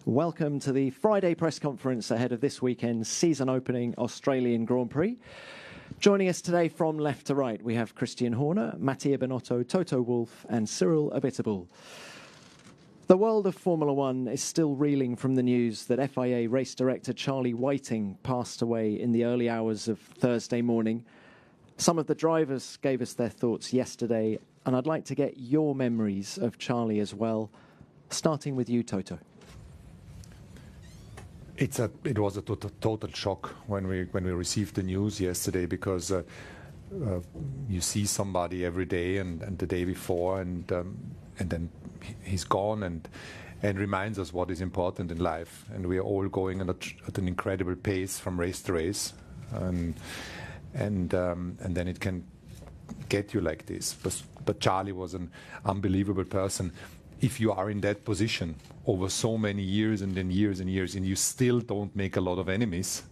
Welcome to the Friday press conference ahead of this weekend's season-opening Australian Grand Prix. Joining us today from left to right, we have Christian Horner, Mattia Binotto, Toto Wolff and Cyril Abiteboul. The world of Formula One is still reeling from the news that FIA race director Charlie Whiting passed away in the early hours of Thursday morning. Some of the drivers gave us their thoughts yesterday, and I'd like to get your memories of Charlie as well, starting with you, Toto. It was a total shock when we received the news yesterday, because you see somebody every day and the day before, and then he's gone and reminds us what is important in life. And we are all going at an incredible pace from race to race, and then it can get you like this. But Charlie was an unbelievable person. If you are in that position over so many years and then years and years, and you still don't make a lot of enemies,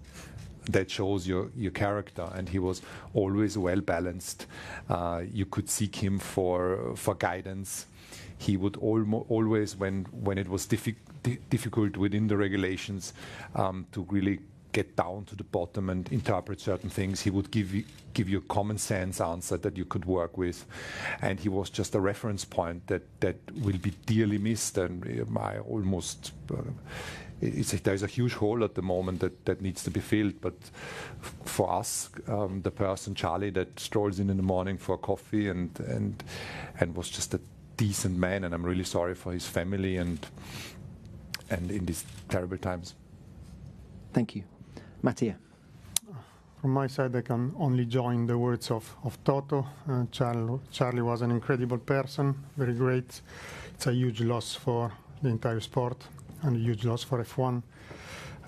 that shows your character. And he was always well balanced. You could seek him for guidance. He would always, when it was difficult within the regulations, to really get down to the bottom and interpret certain things, he would give you a common sense answer that you could work with. And he was just a reference point that will be dearly missed. And there's a huge hole at the moment that needs to be filled. But for us, the person Charlie that strolls in the morning for coffee and was just a decent man, and I'm really sorry for his family and in these terrible times. Thank you. Mattia. From my side, I can only join the words of Toto. Charlie was an incredible person, very great. It's a huge loss for the entire sport and a huge loss for F1.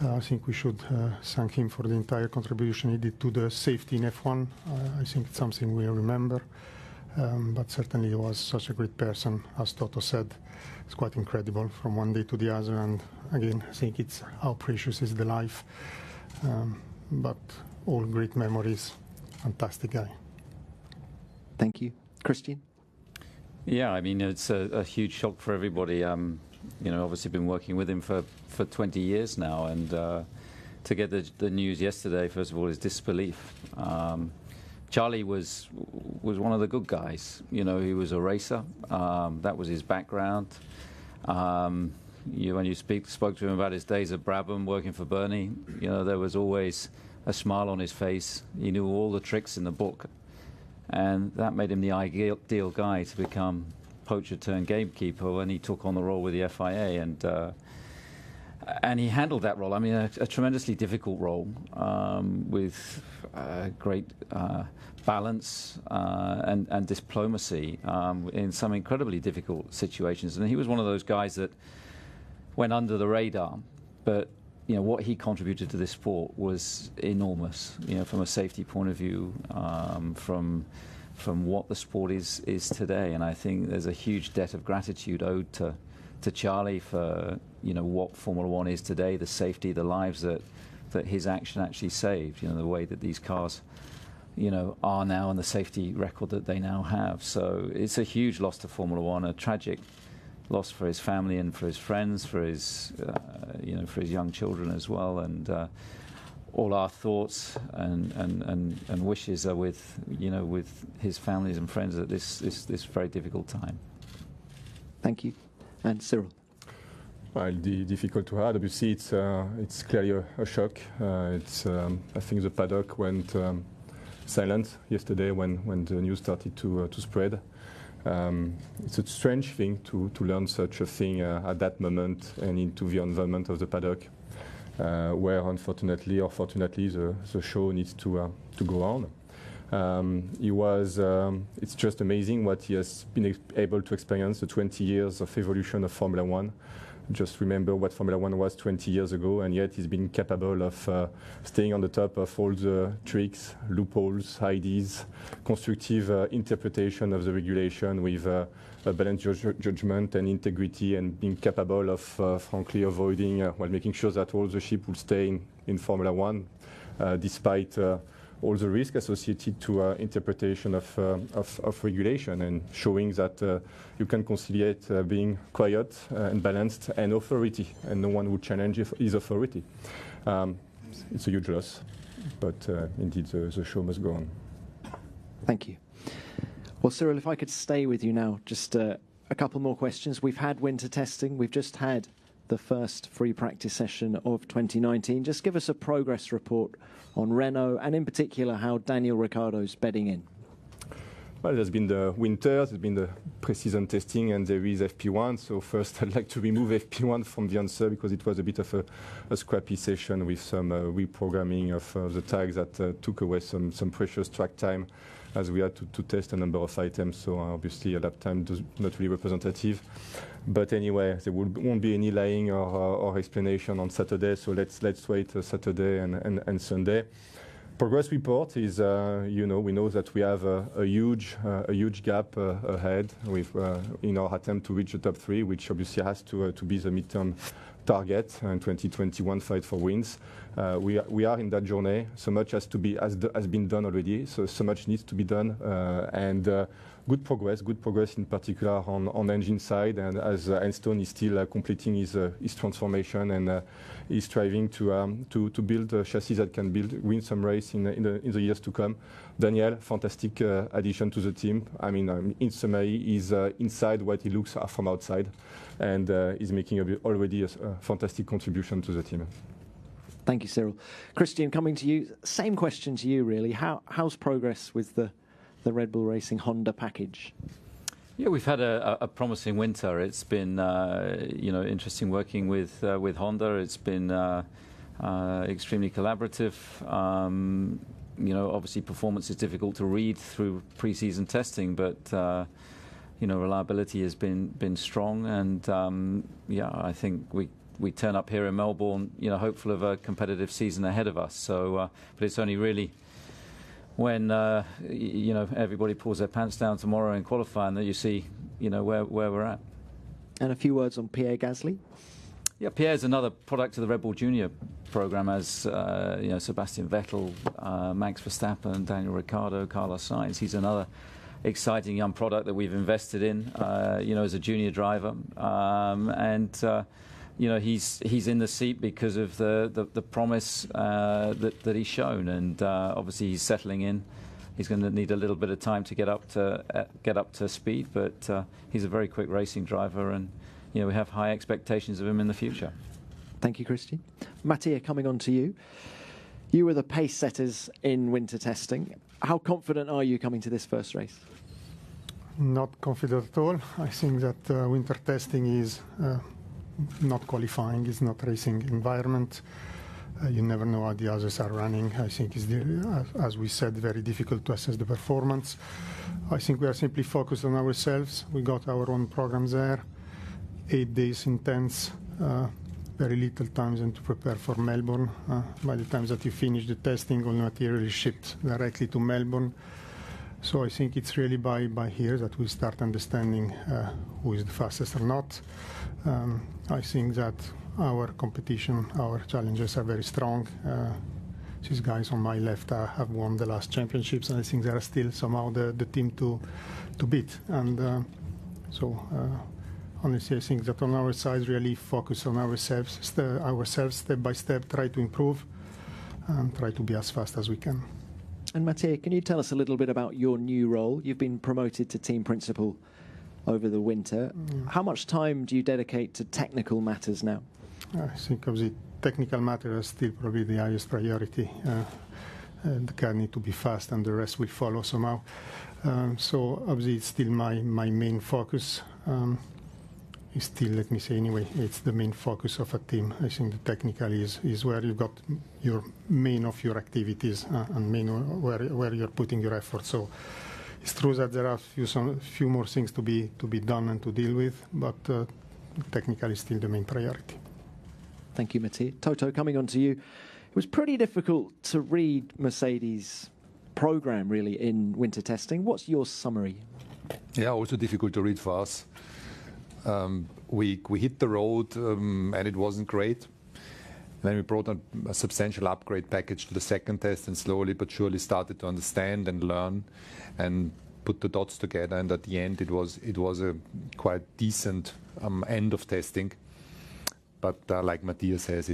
I think we should thank him for the entire contribution he did to the safety in F1. I think it's something we remember. But certainly he was such a great person, as Toto said. It's quite incredible from one day to the other. And again, I think it's how precious is the life. But all great memories, fantastic guy. Thank you. Christian? Yeah, I mean, it's a huge shock for everybody. Obviously been working with him for 20 years now, and to get the news yesterday, first of all, is disbelief. Charlie was one of the good guys. He was a racer. That was his background. When you spoke to him about his days at Brabham working for Bernie, there was always a smile on his face. He knew all the tricks in the book, and that made him the ideal guy to become poacher turned gamekeeper when he took on the role with the FIA, and he handled that role. I mean, a tremendously difficult role with great balance and diplomacy in some incredibly difficult situations. And he was one of those guys that went under the radar, but what he contributed to this sport was enormous. From a safety point of view, from what the sport is today. And I think there's a huge debt of gratitude owed to Charlie for what Formula One is today, the safety, the lives that his action actually saved. The way that these cars are now, and the safety record that they now have. So it's a huge loss to Formula One, a tragic loss for his family and for his friends, for his for his young children as well. And all our thoughts and wishes are with his families and friends at this very difficult time. Thank you. And Cyril. Well, difficult to add. Obviously, it's clearly a shock. I think the paddock went silent yesterday when the news started to spread. It's a strange thing to learn such a thing at that moment and into the environment of the paddock, where unfortunately or fortunately the show needs to go on. It's just amazing what he has been able to experience, the 20 years of evolution of Formula One. Just remember what Formula One was 20 years ago, and yet he's been capable of staying on the top of all the tricks, loopholes, ideas, constructive interpretation of the regulation with a balanced judgment and integrity, and being capable of, frankly, avoiding, making sure that all the ship will stay in Formula One, despite all the risk associated to interpretation of regulation, and showing that you can conciliate being quiet and balanced and authority, and no one would challenge his authority. It's a huge loss, but indeed the show must go on. Thank you. Well, Cyril, if I could stay with you now, just a couple more questions. We've had winter testing. We've just had the first free practice session of 2019. Just give us a progress report on Renault, and in particular how Daniel Ricciardo's bedding in. Well, there's been the winter, there's been the pre-season testing, and there is FP1. So first, I'd like to remove FP1 from the answer because it was a bit of a scrappy session with some reprogramming of the tags that took away some precious track time, as we had to test a number of items. So obviously, a lap time is not really representative. But anyway, there won't be any lying or explanation on Saturday. So let's wait Saturday and Sunday. Progress report is, we know that we have a huge gap ahead with in our attempt to reach the top 3, which obviously has to be the midterm target in 2021 fight for wins. We are in that journey. So much has been done already. So much needs to be done, and good progress in particular on engine side. And as Enstone is still completing his transformation, and is striving to build a chassis that can win some race in the years to come. Daniel, fantastic addition to the team. I mean, in summary, he's inside what he looks from outside, and is making already a fantastic contribution to the team. Thank you, Cyril. Christian, coming to you, same question to you, really. How's progress with the Red Bull Racing Honda package? Yeah, we've had a promising winter. It's been interesting working with Honda. It's been extremely collaborative. Obviously performance is difficult to read through pre-season testing, but reliability has been strong, and I think we turn up here in Melbourne, hopeful of a competitive season ahead of us. So, but it's only really when everybody pulls their pants down tomorrow in qualifying that you see where we're at. And a few words on Pierre Gasly. Yeah, Pierre's another product of the Red Bull Junior program, as Sebastian Vettel, Max Verstappen, Daniel Ricciardo, Carlos Sainz. He's another exciting young product that we've invested in, as a junior driver, he's in the seat because of the promise that he's shown, and obviously he's settling in. He's going to need a little bit of time to get up to speed, but he's a very quick racing driver, and we have high expectations of him in the future. Thank you, Christian. Mattia, coming on to you. You were the pace setters in winter testing. How confident are you coming to this first race? Not confident at all. I think that winter testing is not qualifying, it's not racing environment. You never know how the others are running. I think it's, as we said, very difficult to assess the performance. I think we are simply focused on ourselves. We got our own programs there. 8 days intense, very little time to prepare for Melbourne. By the time that you finish the testing, all material is shipped directly to Melbourne. So I think it's really by here that we start understanding who is the fastest or not. I think that our competition, our challenges are very strong. These guys on my left have won the last championships, and I think they are still somehow the team to beat. And honestly, I think that on our side, really focus on ourselves step by step, try to improve, and try to be as fast as we can. And Mattia, can you tell us a little bit about your new role? You've been promoted to team principal over the winter. How much time do you dedicate to technical matters now? I think of the technical matters still probably the highest priority. The car needs to be fast, and the rest will follow somehow. So obviously it's still my main focus. It's still, let me say anyway, it's the main focus of a team. I think the technical is where you've got your main of your activities and main where you're putting your effort. So it's true that there are few more things to be done and to deal with, but technical is still the main priority. Thank you, Mattia. Toto, coming on to you. It was pretty difficult to read Mercedes' program, really, in winter testing. What's your summary? Yeah, also difficult to read for us. We hit the road and it wasn't great. Then we brought a substantial upgrade package to the second test, and slowly but surely started to understand and learn and put the dots together. And at the end, it was a quite decent end of testing. But like Matthias says,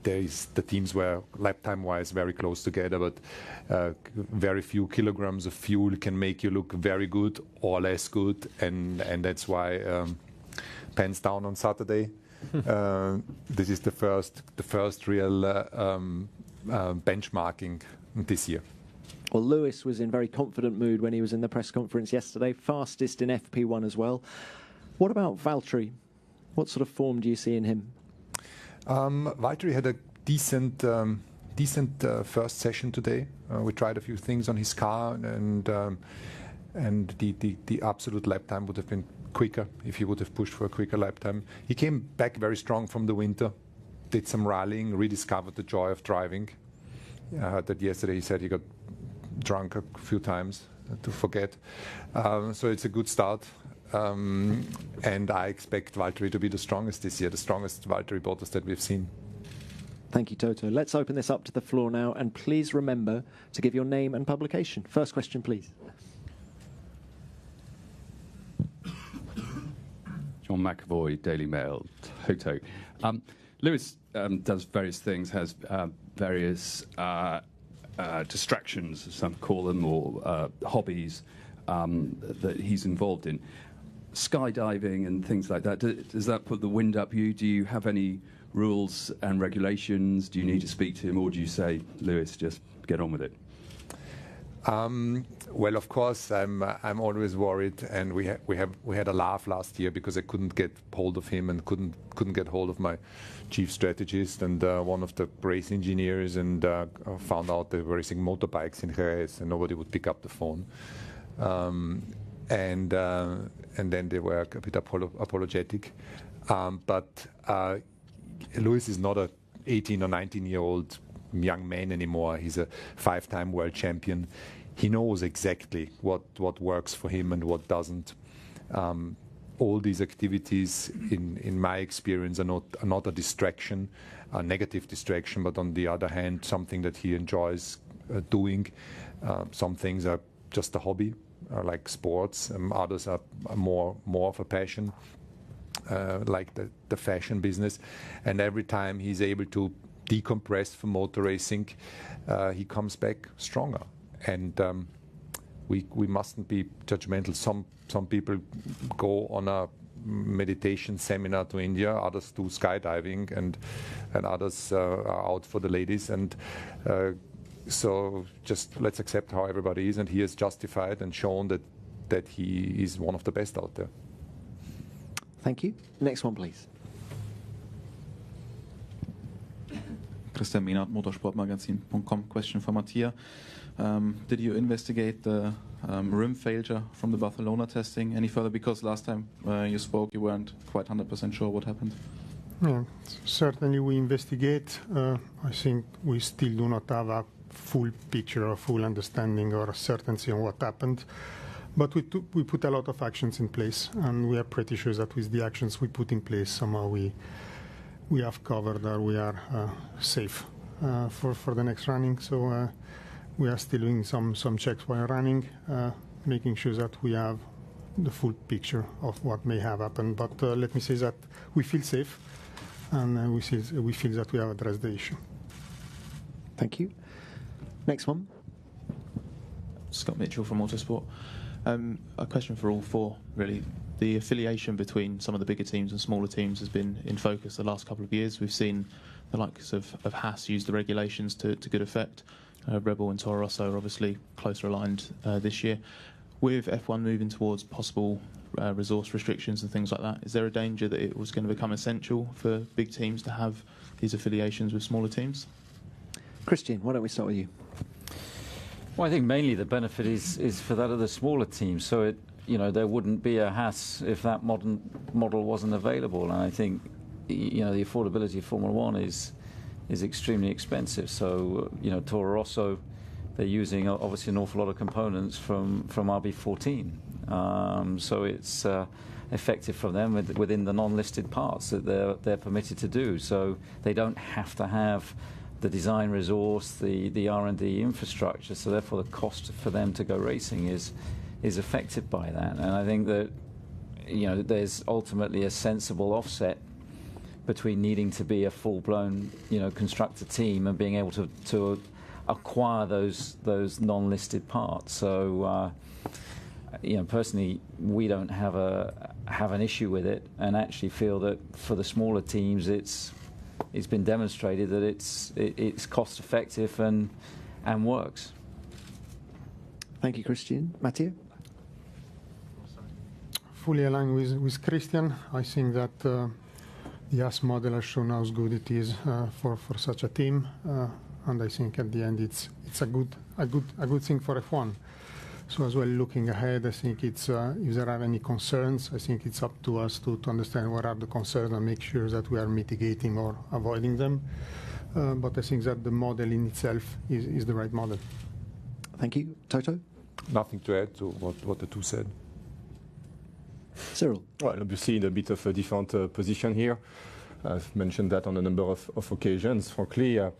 the teams were lap time wise very close together, but very few kilograms of fuel can make you look very good or less good, and that's why pens down on Saturday. This is the first real benchmarking this year. Well, Lewis was in very confident mood when he was in the press conference yesterday, fastest in FP1 as well. What about Valtteri? What sort of form do you see in him? Valtteri had a decent first session today. We tried a few things on his car, and the absolute lap time would have been quicker if he would have pushed for a quicker lap time. He came back very strong from the winter, did some rallying, rediscovered the joy of driving. I heard that yesterday he said he got drunk a few times to forget. So it's a good start. And I expect Valtteri to be the strongest this year, the strongest Valtteri Bottas that we've seen. Thank you, Toto. Let's open this up to the floor now, and please remember to give your name and publication. First question, please. John McAvoy, Daily Mail, Toto. Lewis does various things, has various distractions, as some call them, or hobbies that he's involved in. Skydiving and things like that, does that put the wind up you? Do you have any rules and regulations? Do you need to speak to him, or do you say, Lewis, just get on with it? Well, of course, I'm always worried, and we had a laugh last year because I couldn't get hold of him and couldn't get hold of my chief strategist and one of the race engineers, and found out they were racing motorbikes in Jerez and nobody would pick up the phone. And then they were a bit apologetic. But Lewis is not a 18 or 19-year-old young man anymore. He's a 5-time world champion. He knows exactly what works for him and what doesn't. All these activities, in my experience, are not a distraction, a negative distraction, but on the other hand, something that he enjoys doing. Some things are just a hobby, like sports. Others are more of a passion, like the fashion business. And every time he's able to decompress from motor racing, he comes back stronger. And we mustn't be judgmental. Some people go on a meditation seminar to India, others do skydiving, and others are out for the ladies. And so just let's accept how everybody is, and he has justified and shown that he is one of the best out there. Thank you. Next one, please. Christian Mehnert, motorsportmagazin.com. Question for Mattia. Did you investigate the rim failure from the Barcelona testing any further? Because last time you spoke, you weren't quite 100% sure what happened. Yeah, certainly we investigate. I think we still do not have a full picture or full understanding or certainty on what happened. But we put a lot of actions in place, and we are pretty sure that with the actions we put in place, somehow we have covered, or we are safe for the next running. So we are still doing some checks while running, making sure that we have the full picture of what may have happened. But let me say that we feel safe, and we feel that we have addressed the issue. Thank you. Next one. Scott Mitchell from Autosport. A question for all four, really. The affiliation between some of the bigger teams and smaller teams has been in focus the last couple of years. We've seen the likes of Haas use the regulations to good effect. Red Bull and Toro Rosso are obviously closer aligned this year. With F1 moving towards possible resource restrictions and things like that, is there a danger that it was going to become essential for big teams to have these affiliations with smaller teams? Christian, why don't we start with you? Well, I think mainly the benefit is for that of the smaller teams. So there wouldn't be a Haas if that modern model wasn't available. And I think the affordability of Formula One is extremely expensive. So Toro Rosso, they're using obviously an awful lot of components from RB14. So it's effective from them within the non-listed parts that they're permitted to do. So they don't have to have the design resource, the R&D infrastructure. So therefore, the cost for them to go racing is affected by that. And I think that there's ultimately a sensible offset between needing to be a full-blown constructor team and being able to acquire those non-listed parts. So personally, we don't have an issue with it, and actually feel that for the smaller teams, it's been demonstrated that it's cost effective and works. Thank you, Christian. Mattia? Fully aligned with Christian. I think that the AS model has shown how good it is for such a team, and I think at the end it's a good thing for F1. So as well, looking ahead, I think it's if there are any concerns, I think it's up to us to understand what are the concerns and make sure that we are mitigating or avoiding them. But I think that the model in itself is the right model. Thank you. Toto? Nothing to add to what the two said. Cyril? Well, obviously in a bit of a different position here. I've mentioned that on a number of occasions. Frankly, I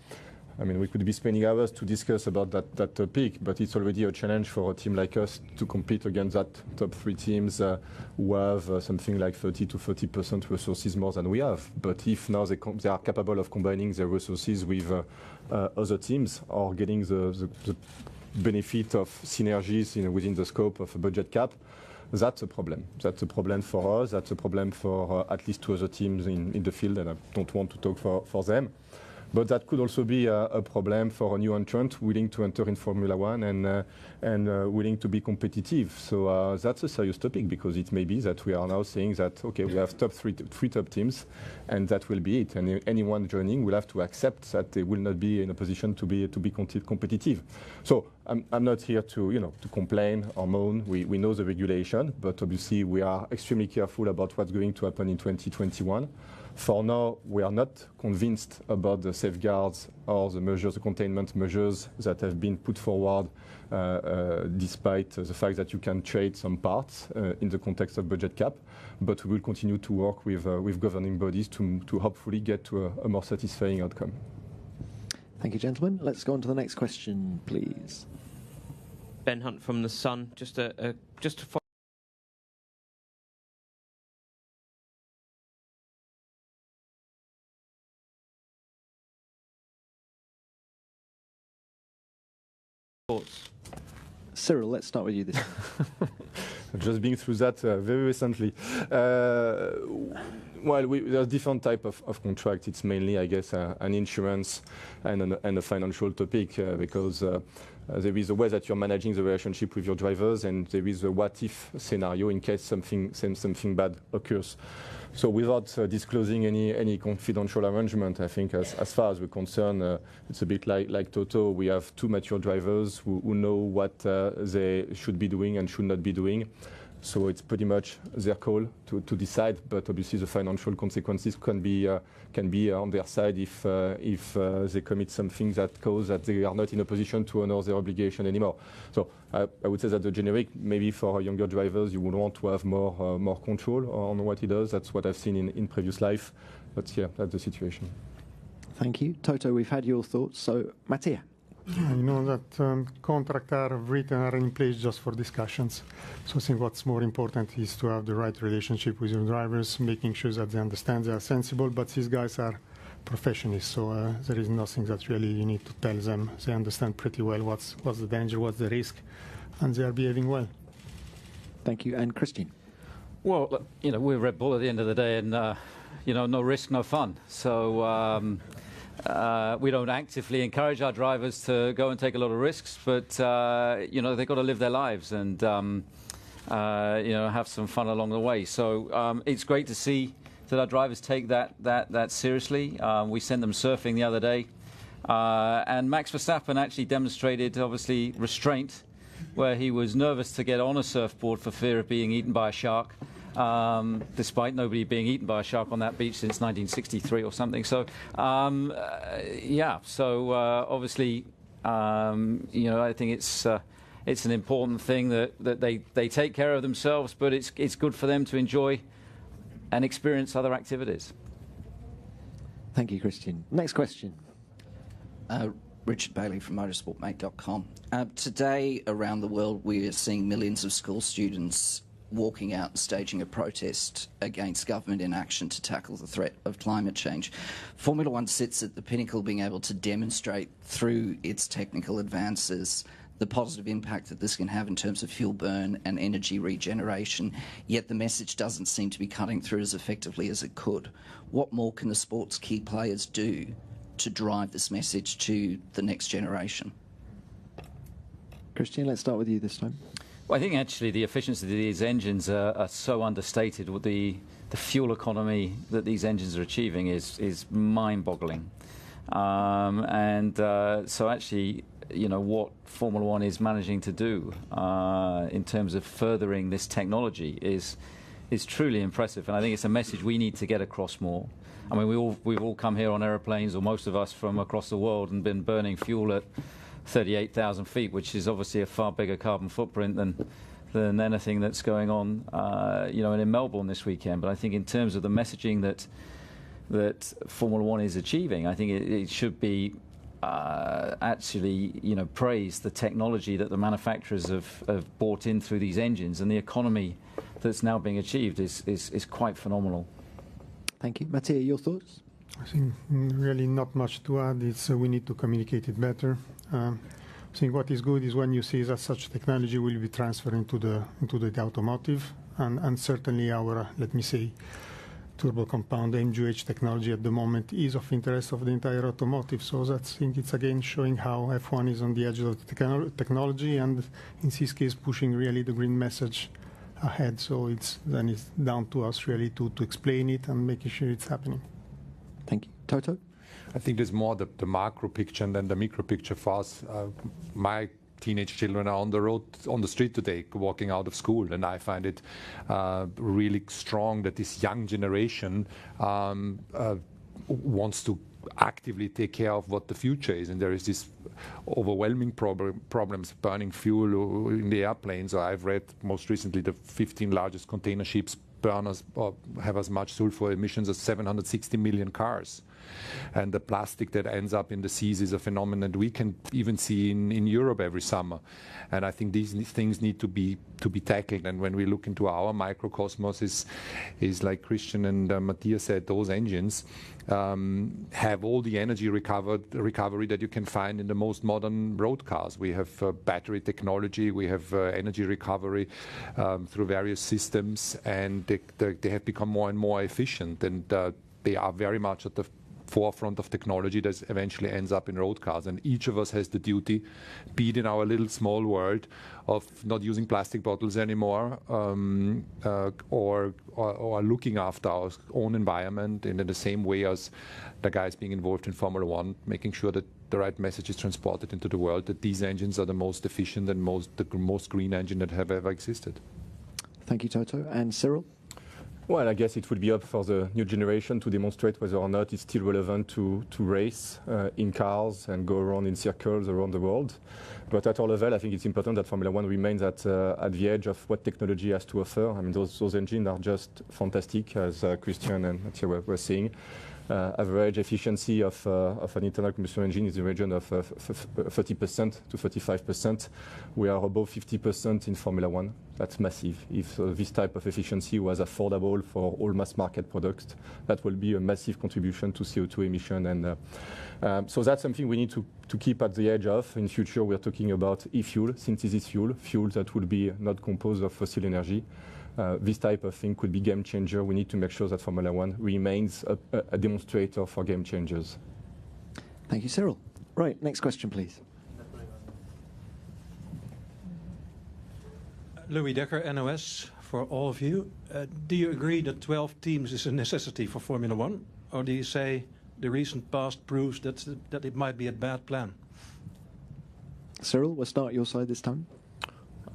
mean, we could be spending hours to discuss about that topic, but it's already a challenge for a team like us to compete against that top three teams who have something like 30 to 40% resources more than we have. But if now they are capable of combining their resources with other teams or getting the benefit of synergies within the scope of a budget cap, that's a problem. That's a problem for us. That's a problem for at least two other teams in the field, and I don't want to talk for them. But that could also be a problem for a new entrant willing to enter in Formula One and willing to be competitive. So that's a serious topic, because it may be that we are now saying that, okay, we have three top teams, and that will be it. And anyone joining will have to accept that they will not be in a position to be competitive. So I'm not here to complain or moan. We know the regulation, but obviously we are extremely careful about what's going to happen in 2021. For now, we are not convinced about the safeguards or the measures, the containment measures that have been put forward, despite the fact that you can trade some parts in the context of budget cap. But we will continue to work with governing bodies to hopefully get to a more satisfying outcome. Thank you, gentlemen. Let's go on to the next question, please. Ben Hunt from The Sun. Just to follow thoughts. Cyril, let's start with you this time. I've just been through that very recently. Well, there's different type of contract. It's mainly, I guess, an insurance and a financial topic, because there is a way that you're managing the relationship with your drivers, and there is a what-if scenario in case something bad occurs. So without disclosing any confidential arrangement, I think as far as we're concerned, it's a bit like Toto. We have two mature drivers who know what they should be doing and should not be doing. So it's pretty much their call to decide, but obviously the financial consequences can be on their side if they commit something that causes that they are not in a position to honor their obligation anymore. So I would say that the generic, maybe for younger drivers, you would want to have more control on what he does. That's what I've seen in previous life. But yeah, that's the situation. Thank you. Toto, we've had your thoughts. So, Mattia. You know that contracts are written, are in place just for discussions. So I think what's more important is to have the right relationship with your drivers, making sure that they understand, they are sensible, but these guys are professionals, so there is nothing that really you need to tell them. They understand pretty well what's the danger, what's the risk, and they are behaving well. Thank you. And Christian? Well, we're Red Bull at the end of the day, and, no risk, no fun. So we don't actively encourage our drivers to go and take a lot of risks, but they've got to live their lives and have some fun along the way. So it's great to see that our drivers take that seriously. We sent them surfing the other day, and Max Verstappen actually demonstrated, obviously, restraint, where he was nervous to get on a surfboard for fear of being eaten by a shark. Despite nobody being eaten by a shark on that beach since 1963 or something. So, obviously, I think it's an important thing that they take care of themselves, but it's good for them to enjoy and experience other activities. Thank you, Christian. Next question. Richard Bailey from motorsportmate.com. Today, around the world, we are seeing millions of school students walking out and staging a protest against government inaction to tackle the threat of climate change. Formula One sits at the pinnacle, being able to demonstrate through its technical advances the positive impact that this can have in terms of fuel burn and energy regeneration, yet the message doesn't seem to be cutting through as effectively as it could. What more can the sport's key players do to drive this message to the next generation? Christian, let's start with you this time. Well, I think actually the efficiency of these engines are so understated. The fuel economy that these engines are achieving is mind-boggling. So actually, what Formula One is managing to do in terms of furthering this technology is truly impressive. And I think it's a message we need to get across more. I mean, we've all come here on aeroplanes, or most of us from across the world, and been burning fuel at 38,000 feet, which is obviously a far bigger carbon footprint than anything that's going on, in Melbourne this weekend. But I think in terms of the messaging that Formula One is achieving, I think it should be praise the technology that the manufacturers have brought in through these engines, and the economy that's now being achieved is quite phenomenal. Thank you. Mattia, your thoughts? I think really not much to add. It's we need to communicate it better. I think what is good is when you see that such technology will be transferred into the automotive, and certainly our, let me say, turbo compound MGUH technology at the moment is of interest of the entire automotive. So I think it's again showing how F1 is on the edge of the technology, and in this case pushing really the green message ahead. So it's down to us really to explain it and making sure it's happening. Thank you. Toto? I think there's more the macro picture than the micro picture for us. My teenage children are on the road, on the street today, walking out of school, and I find it really strong that this young generation wants to actively take care of what the future is, and there is this overwhelming problems burning fuel in the airplanes. I've read most recently the 15 largest container ships have as much sulfur emissions as 760 million cars. And the plastic that ends up in the seas is a phenomenon that we can even see in Europe every summer. And I think these things need to be tackled. And when we look into our microcosmos, is like Christian and Mattia said, those engines have all the energy recovery that you can find in the most modern road cars. We have battery technology, we have energy recovery through various systems, and they have become more and more efficient, and they are very much at the forefront of technology that eventually ends up in road cars. And each of us has the duty, be it in our little small world, of not using plastic bottles anymore, or looking after our own environment in the same way as the guys being involved in Formula One, making sure that the right message is transported into the world, that these engines are the most efficient and the most green engine that have ever existed. Thank you, Toto. And Cyril? Well, I guess it would be up for the new generation to demonstrate whether or not it's still relevant to race in cars and go around in circles around the world. But at our level, I think it's important that Formula One remains at the edge of what technology has to offer. I mean, those engines are just fantastic, as Christian and Mattia were saying. Average efficiency of an internal combustion engine is in the region of 30% to 35%. We are above 50% in Formula One. That's massive. If this type of efficiency was affordable for all mass market products, that will be a massive contribution to CO2 emission. And so that's something we need to keep at the edge of. In future, we're talking about e-fuel, synthesis fuel that will be not composed of fossil energy. This type of thing could be game changer. We need to make sure that Formula One remains a demonstrator for game changers. Thank you, Cyril. Right, next question, please. Louis Decker, NOS, for all of you. Do you agree that 12 teams is a necessity for Formula One? Or do you say the recent past proves that it might be a bad plan? Cyril, we'll start your side this time.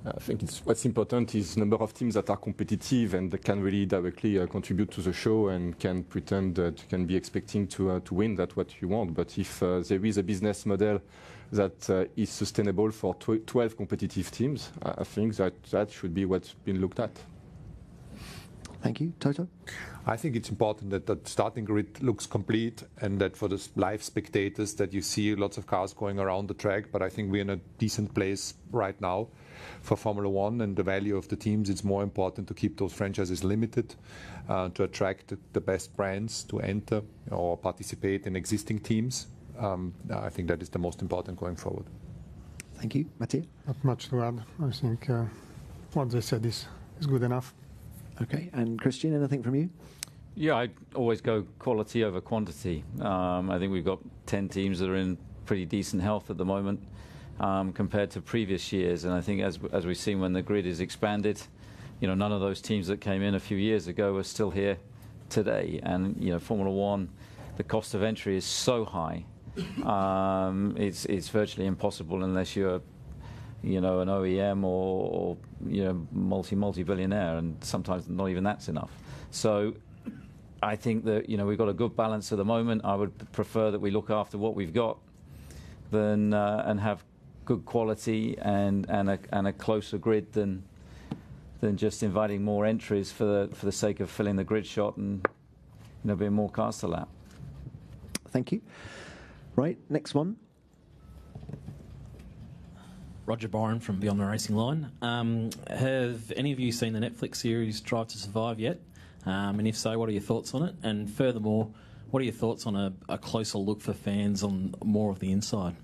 I think what's important is number of teams that are competitive and that can really directly contribute to the show and can pretend that you can be expecting to win. That's what you want. But if there is a business model that is sustainable for 12 competitive teams, I think that should be what's been looked at. Thank you. Toto? I think it's important that the starting grid looks complete and that for the live spectators that you see lots of cars going around the track. But I think we're in a decent place right now for Formula One and the value of the teams. It's more important to keep those franchises limited, to attract the best brands to enter or participate in existing teams. I think that is the most important going forward. Thank you. Mattia? Not much to add. I think what they said is good enough. Okay. And Christian, anything from you? Yeah, I always go quality over quantity. I think we've got 10 teams that are in pretty decent health at the moment compared to previous years. And I think as we've seen when the grid is expanded, none of those teams that came in a few years ago are still here today. And, Formula One, the cost of entry is so high. It's virtually impossible unless you're an OEM or multi-billionaire, and sometimes not even that's enough. So I think that we've got a good balance at the moment. I would prefer that we look after what we've got than and have good quality and a closer grid than just inviting more entries for the sake of filling the grid shot and being more cars to lap. Thank you. Right, next one. Roger Byron from Beyond the Racing Line. Have any of you seen the Netflix series Drive to Survive yet? And if so, what are your thoughts on it? And furthermore, what are your thoughts on a closer look for fans on more of the inside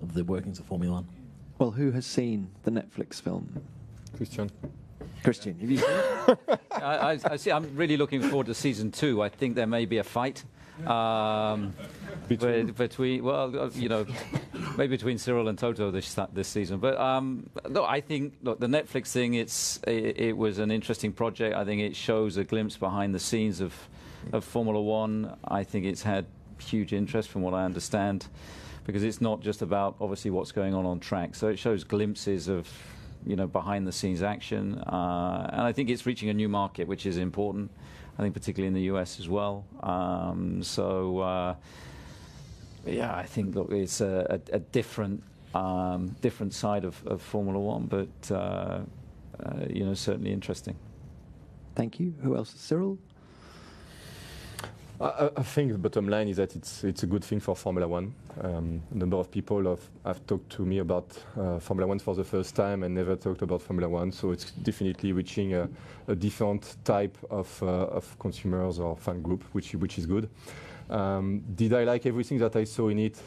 of the workings of Formula One? Well, who has seen the Netflix film? Christian, have you seen it? I see. I'm really looking forward to season 2. I think there may be a fight between maybe between Cyril and Toto this season. But no, I think the Netflix thing. It was an interesting project. I think it shows a glimpse behind the scenes of Formula One. I think it's had huge interest from what I understand, because it's not just about obviously what's going on track. So it shows glimpses of behind the scenes action, and I think it's reaching a new market, which is important. I think particularly in the US as well. Yeah, I think it's a different side of Formula One, but certainly interesting. Thank you. Who else? Cyril? I think the bottom line is that it's a good thing for Formula One. A number of people have talked to me about Formula One for the first time and never talked about Formula One, so it's definitely reaching a different type of consumers or fan group, which is good. Did I like everything that I saw in it?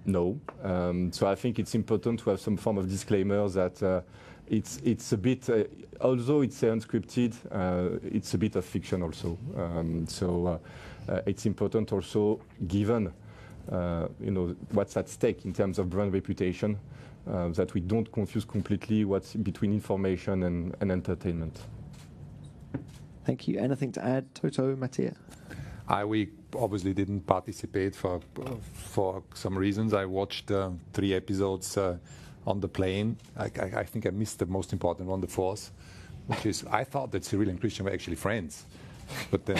No. So I think it's important to have some form of disclaimer that it's a bit, although it's unscripted, it's a bit of fiction also. It's important also, given what's at stake in terms of brand reputation, that we don't confuse completely what's between information and entertainment. Thank you. Anything to add, Toto, Mattia? We obviously didn't participate for some reasons. I watched 3 episodes on the plane. I think I missed the most important one, the 4th, which is I thought that Cyril and Christian were actually friends, but then.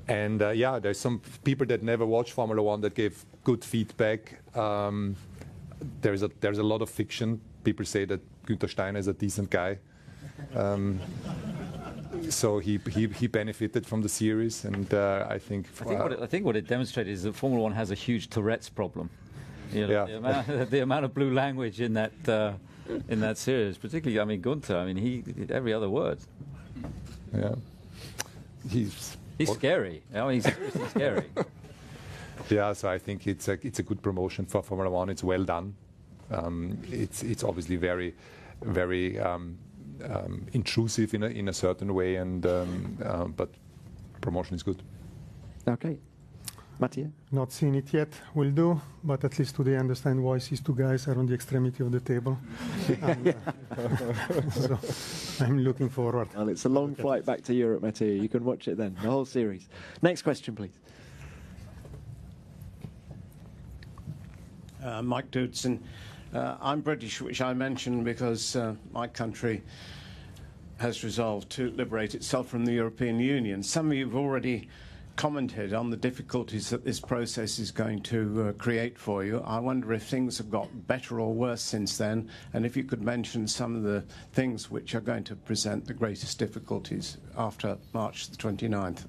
There's some people that never watched Formula One that gave good feedback. There's a lot of fiction. People say that Günther Steiner is a decent guy. So he benefited from the series, and I think what it demonstrated is that Formula One has a huge Tourette's problem. The amount of blue language in that series, particularly, Günther. He every other word. Yeah, he's scary. He's seriously scary. Yeah, so I think it's a good promotion for Formula One. It's well done. It's obviously very, very intrusive in a certain way, but promotion is good. Okay, Mattia? Not seen it yet. Will do, but at least today I understand why these 2 guys are on the extremity of the table. So I'm looking forward. Well, it's a long flight back to Europe, Mattia. You can watch it then, the whole series. Next question, please. Mike Doodson. I'm British, which I mention because my country has resolved to liberate itself from the European Union. Some of you have already commented on the difficulties that this process is going to create for you. I wonder if things have got better or worse since then, and if you could mention some of the things which are going to present the greatest difficulties after March the 29th.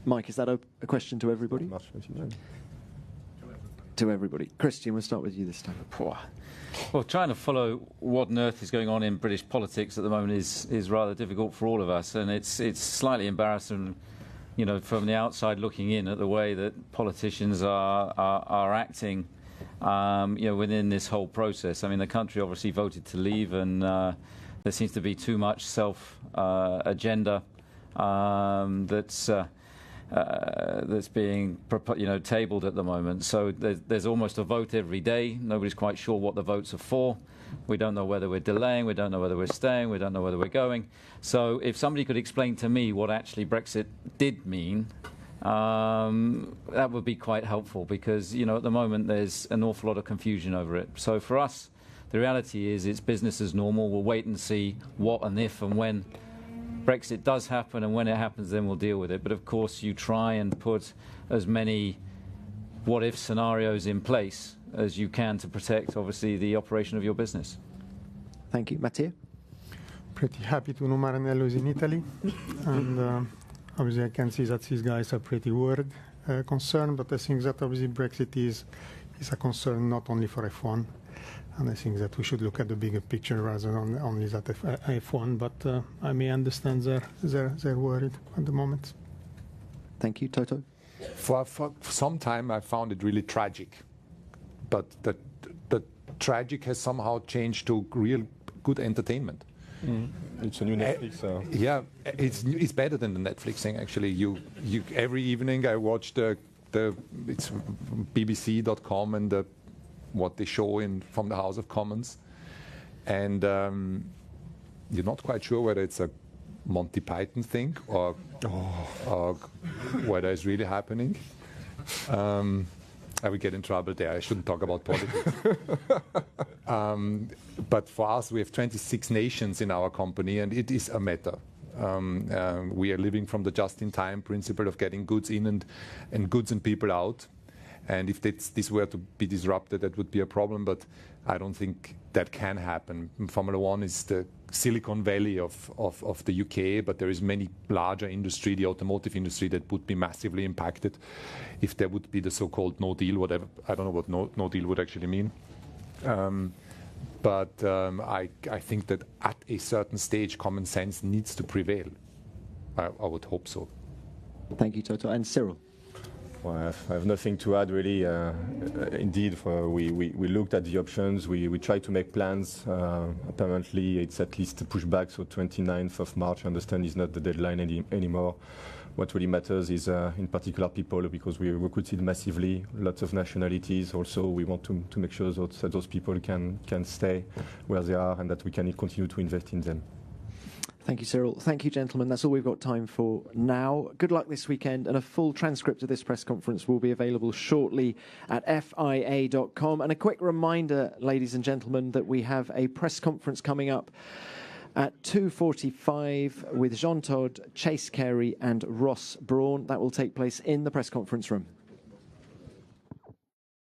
Mike, is that a question to everybody? March 29th. To everybody. Christian, we'll start with you this time. Well, trying to follow what on earth is going on in British politics at the moment is rather difficult for all of us, and it's slightly embarrassing, you know, from the outside looking in at the way that politicians are acting, you know, within this whole process. I mean, the country obviously voted to leave, and there seems to be too much self-agenda that's being tabled at the moment. So there's almost a vote every day. Nobody's quite sure what the votes are for. We don't know whether we're delaying, we don't know whether we're staying, we don't know whether we're going. So if somebody could explain to me what actually Brexit did mean, that would be quite helpful, because, you know, at the moment there's an awful lot of confusion over it. So for us, the reality is it's business as normal. We'll wait and see what and if and when Brexit does happen, and when it happens, then we'll deal with it. But of course, you try and put as many what-if scenarios in place as you can to protect, obviously, the operation of your business. Thank you. Mattia? Pretty happy to know Maranello is in Italy. And obviously I can see that these guys are pretty worried, concerned, but I think that obviously Brexit is a concern not only for F1. And I think that we should look at the bigger picture rather than only that F1. But I may understand they're worried at the moment. Thank you. Toto? For some time I found it really tragic. But the tragic has somehow changed to real good entertainment. It's a new Netflix. Yeah, it's better than the Netflix thing, actually. You every evening I watch it's BBC.com and what they show from the House of Commons, and you're not quite sure whether it's a Monty Python thing or whether it's really happening. I would get in trouble there. I shouldn't talk about politics. But for us, we have 26 nations in our company, and it is a matter. We are living from the just-in-time principle of getting goods in and goods and people out. And if this were to be disrupted, that would be a problem, but I don't think that can happen. Formula One is the Silicon Valley of the UK, but there is many larger industry, the automotive industry, that would be massively impacted if there would be the so-called no deal, whatever. I don't know what no deal would actually mean. But I think that at a certain stage, common sense needs to prevail. I would hope so. Thank you, Toto. And Cyril? Well, I have nothing to add, really. Indeed, we looked at the options. We tried to make plans. Apparently, it's at least a pushback, so 29th of March, I understand, is not the deadline anymore. What really matters is, in particular, people, because we recruited massively, lots of nationalities. Also, we want to make sure that those people can stay where they are and that we can continue to invest in them. Thank you, Cyril. Thank you, gentlemen. That's all we've got time for now. Good luck this weekend, and a full transcript of this press conference will be available shortly at FIA.com. And a quick reminder, ladies and gentlemen, that we have a press conference coming up at 2:45 with Jean Todt, Chase Carey and Ross Brawn. That will take place in the press conference room.